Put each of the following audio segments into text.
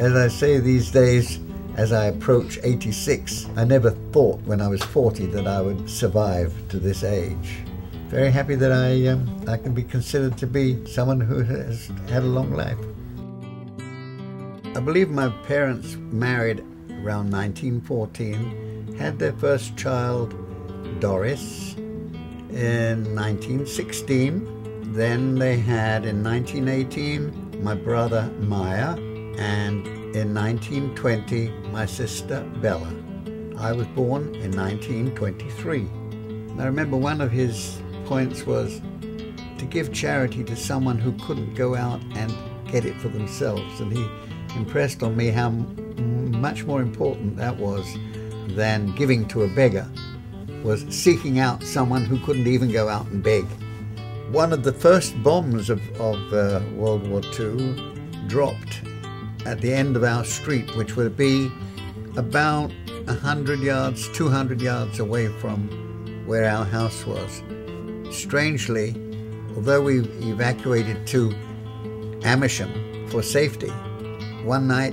As I say these days, as I approach 86, I never thought when I was 40 that I would survive to this age. Very happy that I can be considered to be someone who has had a long life. I believe my parents married around 1914, had their first child, Doris, in 1916. Then they had, in 1918, my brother, Maya, and in 1920, my sister, Bella. I was born in 1923. I remember one of his points was to give charity to someone who couldn't go out and get it for themselves. And he impressed on me how much more important that was than giving to a beggar, was seeking out someone who couldn't even go out and beg. One of the first bombs of World War II dropped at the end of our street, which would be about 100 yards, 200 yards away from where our house was. Strangely, although we evacuated to Amersham for safety, one night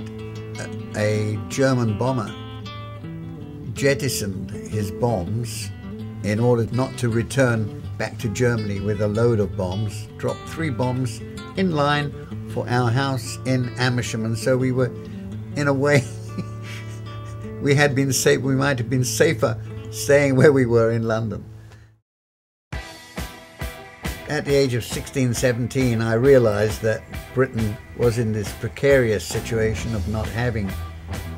a German bomber jettisoned his bombs in order not to return back to Germany with a load of bombs, dropped 3 bombs in line for our house in Amersham, and so we were, in a way, we had been safe. We might have been safer staying where we were in London. At the age of 16, 17, I realized that Britain was in this precarious situation of not having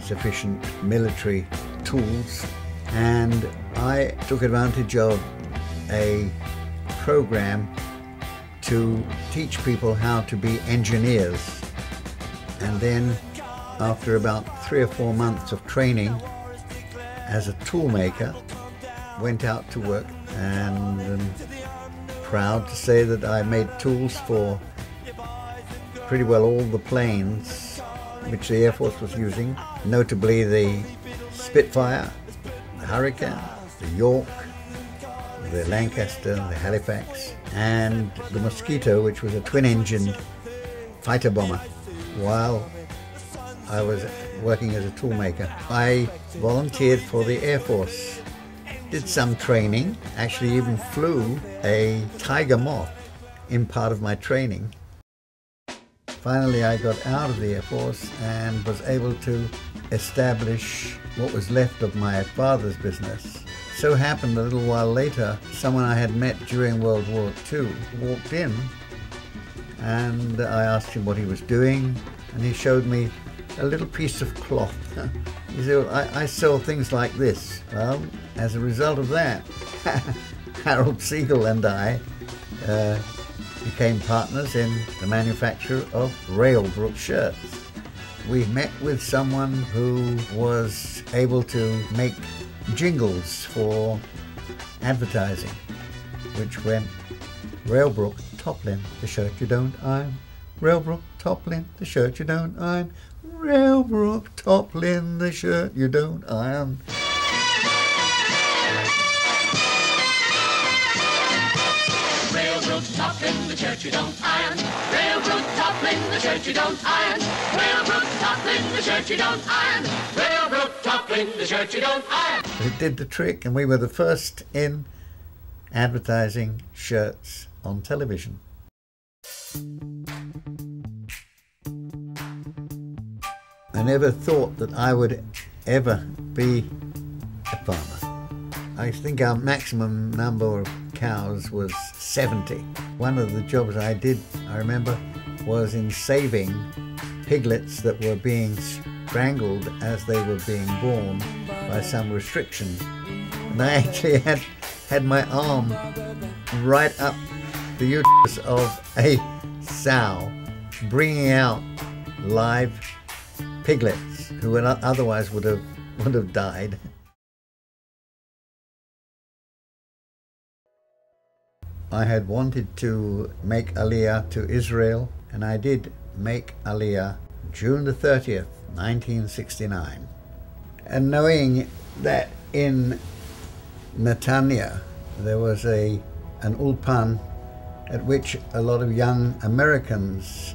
sufficient military tools, and I took advantage of a program to teach people how to be engineers. And then, after about 3 or 4 months of training as a tool maker, went out to work, and proud to say that I made tools for pretty well all the planes which the Air Force was using, notably the Spitfire, the Hurricane, the York, the Lancaster, the Halifax, and the Mosquito, which was a twin-engined fighter bomber. While I was working as a toolmaker, I volunteered for the Air Force, did some training, actually even flew a Tiger Moth in part of my training. Finally, I got out of the Air Force and was able to establish what was left of my father's business. So happened a little while later, someone I had met during World War II walked in, and I asked him what he was doing, and he showed me a little piece of cloth. He said, well, I sell things like this. Well, as a result of that, Harold Siegel and I became partners in the manufacture of Rael Brook shirts. We met with someone who was able to make jingles for advertising, which went, Rael Brook, Toplin, the shirt you don't iron. Rael Brook, Toplin, the shirt you don't iron. Rael Brook, Toplin, the shirt you don't iron. Rael Brook, Toplin, the shirt you don't iron. Rael Brook, Toplin, the shirt you don't iron. Rael Brook, Toplin, the shirt you don't iron. Rael Brook, Toplin, the shirt you don't iron. It did the trick, and we were the first in advertising shirts on television. I never thought that I would ever be a farmer. I think our maximum number of cows was 70. One of the jobs I did, I remember, was in saving piglets that were being strangled as they were being born by some restriction. And I actually had my arm right up the uterus of a sow, bringing out live piglets who otherwise would have died. I had wanted to make Aliyah to Israel, and I did make Aliyah June the 30th, 1969. And knowing that in Netanya there was an ulpan at which a lot of young Americans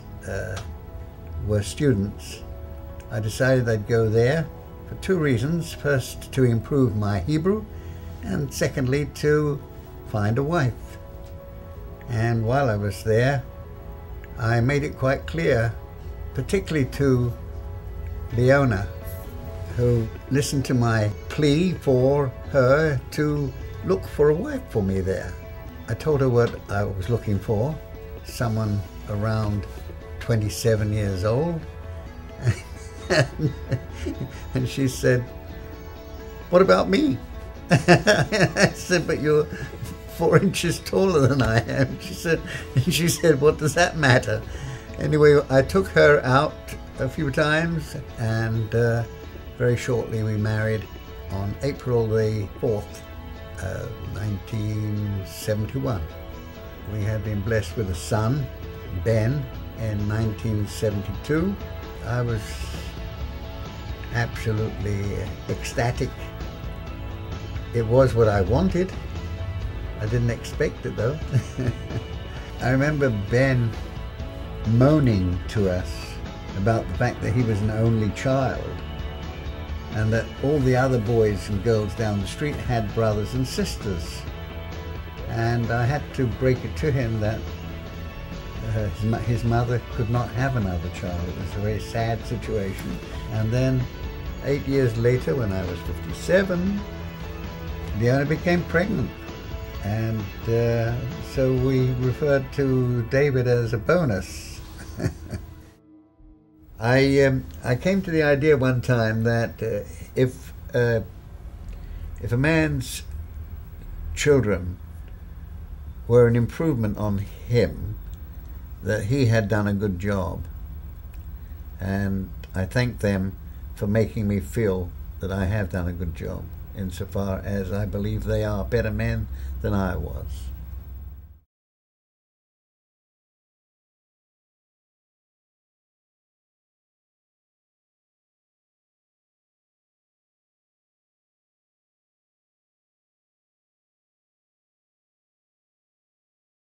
were students, I decided I'd go there for two reasons. First, to improve my Hebrew, and secondly, to find a wife. And while I was there, I made it quite clear, particularly to Leona, who listened to my plea for her to look for a wife for me there. I told her what I was looking for, someone around 27 years old. And she said, "What about me?" I said, "But you're 4 inches taller than I am." She said, "What does that matter?" Anyway, I took her out a few times, and very shortly we married on April the 4th, 1971. We had been blessed with a son, Ben, in 1972. I was absolutely ecstatic. It was what I wanted. I didn't expect it though. I remember Ben moaning to us about the fact that he was an only child and that all the other boys and girls down the street had brothers and sisters. And I had to break it to him that his mother could not have another child. It was a very sad situation. And then 8 years later, when I was 57, Leona became pregnant. And so we referred to David as a bonus. I came to the idea one time that if a man's children were an improvement on him, that he had done a good job. And I thank them for making me feel that I have done a good job, insofar as I believe they are better men than I was.